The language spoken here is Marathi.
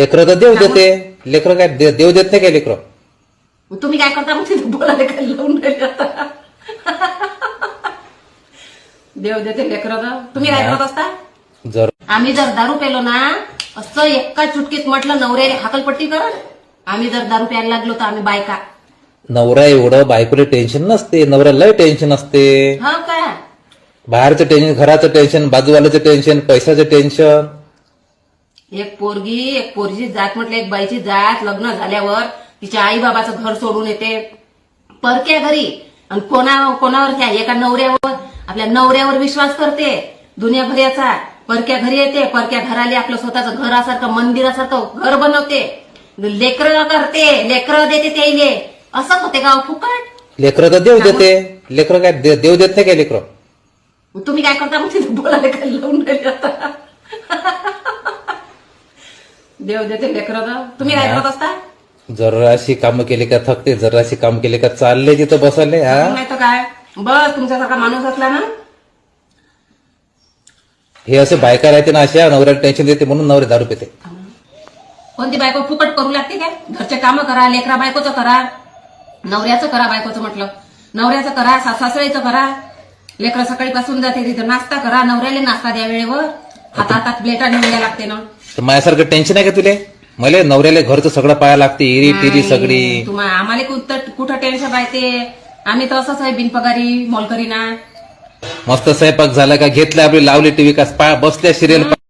लेकरं तर देव देते. लेकरं काय देव देत नाही काय लेकरं? मग तुम्ही काय करता मग तिथे बोलायला काय लावून राहिले आता? देव देते लेकरं तर तुम्ही काय करत असता? जर आम्ही जर दारू पेलो ना असं एका चुटकीत म्हटलं नवऱ्याने हाकलपट्टी कर. आम्ही जर दारू प्यायला लागलो तर आम्ही बायका नवरा एवढं बायकोला टेन्शन नसते, नवऱ्याला टेन्शन असते. हा काय बाहेरचं टेन्शन, घराचं टेन्शन, बाजूवाल्याचं टेन्शन, पैशाचं टेन्शन. एक पोरगी जात म्हटलं एक बाईची जात लग्न झाल्यावर तिच्या आई बाबाचं घर सोडून येते परक्या घरी आणि कोणावर त्या एका नवऱ्यावर आपल्या नवऱ्यावर विश्वास करते दुनियाभराचा. परक्या घरी येते, परक्या घराले आपलं स्वतःचं घरासारखं मंदिरासारखं घर बनवते, लेकरं करते, लेकरं देते त्याईले. असं होते का फुकट? लेकरं तर देव देते. लेकरं काय देव देत नाही काय लेकरं? तुम्ही काय करता मग तिथे बोलायला काय लावून राहिले आता? देव देते लेकरं तर तुम्ही काय करत असता? जराशी कामं केली का थकते, जराशी काम केली का चालले तिथं बसले. हा नाही तर काय बस तुमच्यासारखा माणूस असला ना. हे असे बायका राहते ना अशा, नवऱ्याला टेन्शन देते म्हणून नवरे दारू पिते. कोणती बायको फुकट करू लागते काय? घरचे कामं करा, लेकरा बायकोचं करा, नवऱ्याचं करा, बायकोचं म्हटलं नवऱ्याचं करा, सासऱ्याचं करा. लेकरं सकाळीपासून जाते तिथं नाश्ता करा, नवऱ्याला नाश्ता द्या वेळेवर. हातात प्लेटा नेऊन द्या लागते ना. तर माझ्यासारखं टेन्शन आहे का तुले? मला नवऱ्याला घरचं सगळं पाहायला लागते, इरी टिरी सगळी. तुम्हाला आम्हाला कुठं टेन्शन राहते? आम्ही तर असंच आहे बिनपगारी मोलकरी ना. मस्त स्वयंपाक झाला का घेतलं आपली लावली टीव्ही का बसल्या सिरियल